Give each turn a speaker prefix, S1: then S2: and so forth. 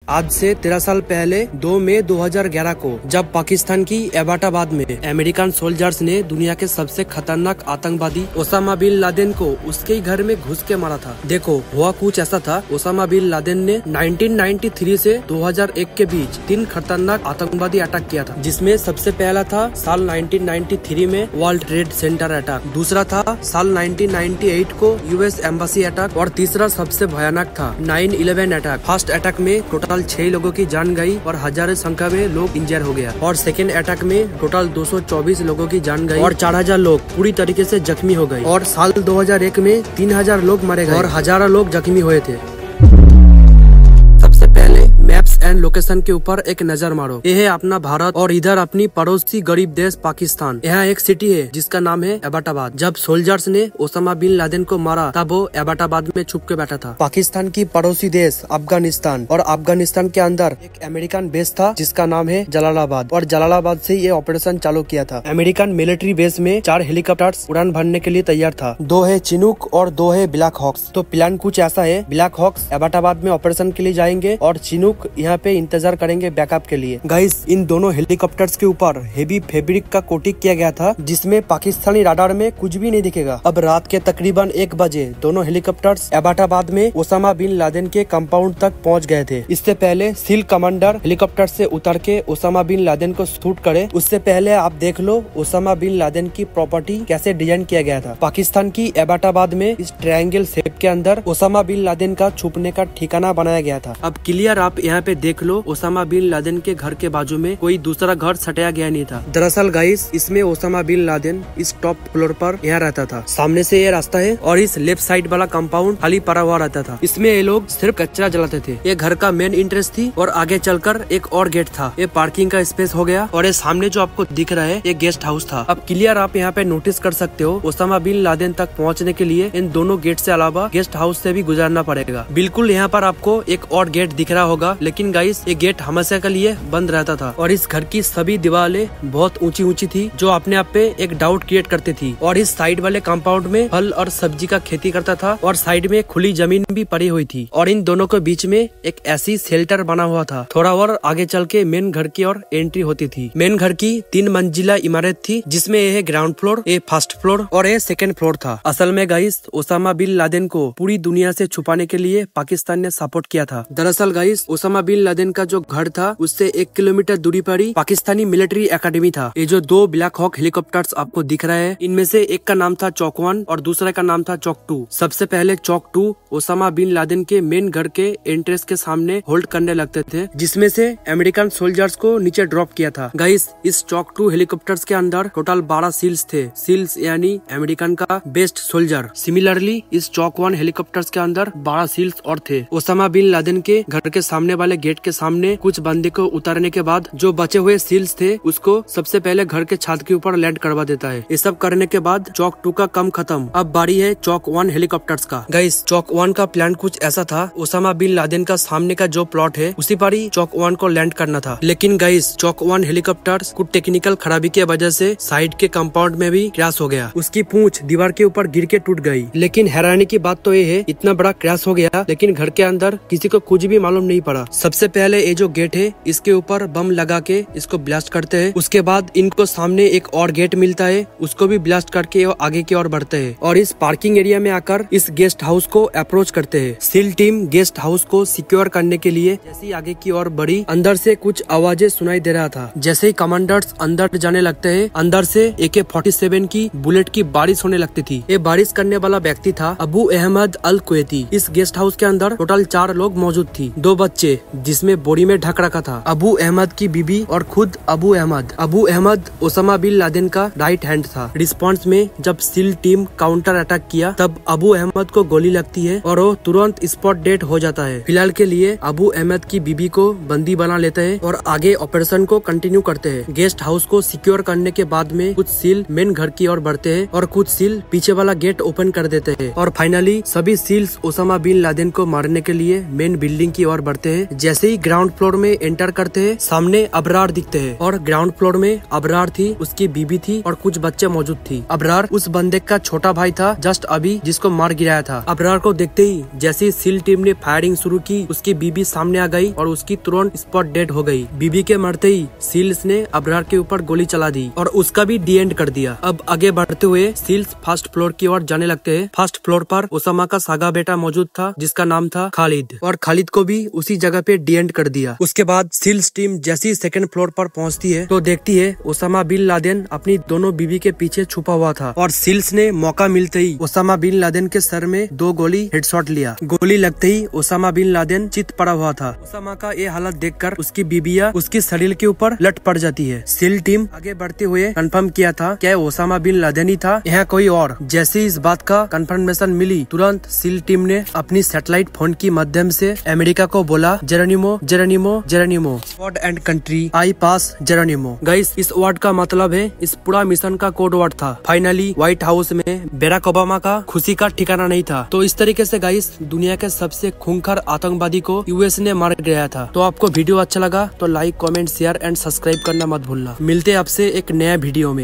S1: आज से 13 साल पहले 2 मई 2011 को जब पाकिस्तान की एबाटाबाद में अमेरिकन सोल्जर्स ने दुनिया के सबसे खतरनाक आतंकवादी ओसामा बिन लादेन को उसके ही घर में घुस के मारा था। देखो हुआ कुछ ऐसा था। ओसामा बिन लादेन ने 1993 से 2001 के बीच 3 खतरनाक आतंकवादी अटैक किया था, जिसमें सबसे पहला था साल 1993 में वर्ल्ड ट्रेड सेंटर अटैक, दूसरा था साल 1998 को यूएस एम्बेसी अटैक और तीसरा सबसे भयानक था 9/11 अटैक। फर्स्ट अटैक में टोटल 6 लोगों की जान गई और हजारों संख्या में लोग इंजर हो गया, और सेकेंड अटैक में टोटल 224 लोगों की जान गई और 4000 लोग पूरी तरीके से जख्मी हो गए। और साल 2001 में 3000 लोग मारे गए और हजारों लोग जख्मी हुए थे। सबसे पहले मैप्स एंड लोकेशन के ऊपर एक नजर मारो। यह है अपना भारत और इधर अपनी पड़ोसी गरीब देश पाकिस्तान। यहाँ एक सिटी है जिसका नाम है एबाटाबाद। जब सोल्जर्स ने ओसामा बिन लादेन को मारा तब वो एबाटाबाद में छुप के बैठा था। पाकिस्तान की पड़ोसी देश अफगानिस्तान, और अफगानिस्तान के अंदर एक अमेरिकन बेस था जिसका नाम है जलालाबाद, और जलालाबाद से ये ऑपरेशन चालू किया था। अमेरिकन मिलिट्री बेस में 4 हेलीकॉप्टर्स उड़ान भरने के लिए तैयार था। 2 है चिनूक और 2 है ब्लैक हॉक्स। तो प्लान कुछ ऐसा है, ब्लैक हॉक्स एबाटाबाद में ऑपरेशन के लिए जाएंगे और चिनूक यहाँ पे इंतजार करेंगे बैकअप के लिए। गाइस, इन दोनों हेलीकॉप्टर्स के ऊपर हेवी फैब्रिक का कोटिंग किया गया था जिसमें पाकिस्तानी राडार में कुछ भी नहीं दिखेगा। अब रात के तकरीबन 1 बजे दोनों हेलीकॉप्टर्स एबाटाबाद में ओसामा बिन लादेन के कंपाउंड तक पहुँच गए थे। इससे पहले सील कमांडर हेलीकॉप्टर से उतर के ओसामा बिन लादेन को शूट करे, उससे पहले आप देख लो ओसामा बिन लादेन की प्रॉपर्टी कैसे डिजाइन किया गया था। पाकिस्तान की एबाटाबाद में इस ट्रायंगल शेप के अंदर ओसामा बिन लादेन का छुपने का ठिकाना बनाया गया था। अब क्लियर आप यहाँ पे देख लो, ओसामा बिन लादेन के घर के बाजू में कोई दूसरा घर सटाया गया नहीं था। दरअसल गाइस, इसमें ओसामा बिन लादेन इस टॉप फ्लोर पर यहाँ रहता था। सामने से ये रास्ता है और इस लेफ्ट साइड वाला कंपाउंड खाली पड़ा हुआ रहता था। इसमें ये लोग सिर्फ कचरा जलाते थे। ये घर का मेन इंटरेस्ट थी और आगे चलकर एक और गेट था। ये पार्किंग का स्पेस हो गया और ये सामने जो आपको दिख रहा है ये गेस्ट हाउस था। अब क्लियर आप यहाँ पे नोटिस कर सकते हो, ओसामा बिन लादेन तक पहुँचने के लिए इन दोनों गेट से अलावा गेस्ट हाउस से भी गुजरना पड़ेगा। बिल्कुल यहाँ पर आपको एक और गेट दिख रहा होगा, लेकिन गाइस ये गेट हमेशा के लिए बंद रहता था। और इस घर की सभी दीवारें बहुत ऊंची ऊंची थी जो अपने आप पे एक डाउट क्रिएट करती थी। और इस साइड वाले कंपाउंड में फल और सब्जी का खेती करता था और साइड में खुली जमीन भी पड़ी हुई थी। और इन दोनों के बीच में एक ऐसी शेल्टर बना हुआ था। थोड़ा और आगे चल के मेन घर की ओर एंट्री होती थी। मेन घर की 3 मंजिला इमारत थी जिसमें ये ग्राउंड फ्लोर, ये फर्स्ट फ्लोर और ये सेकेंड फ्लोर था। असल में गाइस, ओसामा बिन लादेन को पूरी दुनिया से छुपाने के लिए पाकिस्तान ने सपोर्ट किया था। दरअसल गाइस, ओसामा बिन लादेन का जो घर था उससे 1 किलोमीटर दूरी पर ही पाकिस्तानी मिलिट्री एकेडमी था। ये जो 2 ब्लैक हॉक हेलीकॉप्टर्स आपको दिख रहे हैं, इनमें से एक का नाम था चौक 1 और दूसरे का नाम था चौक 2। सबसे पहले चौक 2 ओसामा बिन लादेन के मेन घर के एंट्रेंस के सामने होल्ड करने लगते थे, जिसमें से अमेरिकन सोल्जर्स को नीचे ड्रॉप किया था। गाइस, इस चौक 2 हेलीकॉप्टर्स के अंदर टोटल 12 सील्स थे। सील्स यानी अमेरिकन का बेस्ट सोल्जर। सिमिलरली इस चौक 1 हेलीकॉप्टर्स के अंदर 12 सील्स और थे। ओसामा बिन लादेन के घर के सामने वाले गेट के सामने कुछ बंदे को उतारने के बाद जो बचे हुए सील्स थे उसको सबसे पहले घर के छत के ऊपर लैंड करवा देता है। ये सब करने के बाद चौक 2 का काम खत्म। अब बारी है चौक 1 हेलीकॉप्टर्स का। गाइस, चौक 1 का प्लान कुछ ऐसा था, ओसामा बिन लादेन का सामने का जो प्लॉट है उसी पर ही चौक 1 को लैंड करना था। लेकिन गाइस, चौक 1 हेलीकॉप्टर्स कुछ टेक्निकल खराबी की वजह से साइड के कंपाउंड में भी क्रैश हो गया। उसकी पूंछ दीवार के ऊपर गिर के टूट गई। लेकिन हैरानी की बात तो ये है, इतना बड़ा क्रैश हो गया लेकिन घर के अंदर किसी को कुछ भी मालूम नहीं पड़ा। सबसे पहले ये जो गेट है इसके ऊपर बम लगा के इसको ब्लास्ट करते हैं। उसके बाद इनको सामने एक और गेट मिलता है, उसको भी ब्लास्ट करके वो आगे की ओर बढ़ते हैं और इस पार्किंग एरिया में आकर इस गेस्ट हाउस को अप्रोच करते हैं। सील टीम गेस्ट हाउस को सिक्योर करने के लिए जैसे ही आगे की ओर बढ़ी, अंदर से कुछ आवाजें सुनाई दे रहा था। जैसे ही कमांडर्स अंदर जाने लगते हैं, अंदर से AK-47 की बुलेट की बारिश होने लगती थी। ये बारिश करने वाला व्यक्ति था अबू अहमद अल कुवैती। इस गेस्ट हाउस के अंदर टोटल 4 लोग मौजूद थी। 2 बच्चे जिसमें बोरी में ढक रखा था, अबू अहमद की बीबी और खुद Abu Ahmed. Abu Ahmed Osama bin Laden का राइट हैंड था। रिस्पांस में जब सील टीम काउंटर अटैक किया तब अबू अहमद को गोली लगती है और वो तुरंत स्पॉट डेड हो जाता है। फिलहाल के लिए अबू अहमद की बीबी को बंदी बना लेते हैं और आगे ऑपरेशन को कंटिन्यू करते हैं। गेस्ट हाउस को सिक्योर करने के बाद में कुछ सील मेन घर की ओर बढ़ते हैं और कुछ सील पीछे वाला गेट ओपन कर देते हैं और फाइनली सभी सील्स ओसामा बिन लादेन को मारने के लिए मेन बिल्डिंग की ओर बढ़ते हैं। जैसे जैसे ही ग्राउंड फ्लोर में एंटर करते हैं, सामने अबरार दिखते हैं और ग्राउंड फ्लोर में अबरार थी, उसकी बीबी थी और कुछ बच्चे मौजूद थी। अबरार उस बंदे का छोटा भाई था जस्ट अभी जिसको मार गिराया था। अबरार को देखते ही जैसे ही सील टीम ने फायरिंग शुरू की, उसकी बीबी सामने आ गई और उसकी तुरंत स्पॉट डेड हो गई। बीबी के मरते ही सील्स ने अबरार के ऊपर गोली चला दी और उसका भी डी एंड कर दिया। अब आगे बढ़ते हुए सील्स फर्स्ट फ्लोर की ओर जाने लगते हैं। फर्स्ट फ्लोर पर ओसामा का सागा बेटा मौजूद था जिसका नाम था खालिद, और खालिद को भी उसी जगह पे डी एंड कर दिया। उसके बाद सील्स टीम जैसी सेकंड फ्लोर पर पहुंचती है तो देखती है ओसामा बिन लादेन अपनी दोनों बीबी के पीछे छुपा हुआ था और सील्स ने मौका मिलते ही ओसामा बिन लादेन के सर में 2 गोली हेडशॉट लिया। गोली लगते ही ओसामा बिन लादेन चित पड़ा हुआ था। ओसामा का ये हालत देखकर उसकी बीबियां उसकी शरीर के ऊपर लट पड़ जाती है। सील टीम आगे बढ़ते हुए कंफर्म किया था क्या ओसामा बिन लादेन ही था, यहाँ कोई और। जैसे इस बात का कंफर्मेशन मिली, तुरंत सील टीम ने अपनी सैटेलाइट फोन की माध्यम से अमेरिका को बोला, Geronimo Geronimo Geronimo, word and country I pass Geronimo. Guys, इस वर्ड का मतलब है, इस पूरा मिशन का कोड वर्ड था। फाइनली व्हाइट हाउस में बराक ओबामा का खुशी का ठिकाना नहीं था। तो इस तरीके से गाइस, दुनिया के सबसे खूंखार आतंकवादी को यूएस ने मार गिराया था। तो आपको वीडियो अच्छा लगा तो like, comment, share and subscribe करना मत भूलना। मिलते हैं आपसे एक नया वीडियो में।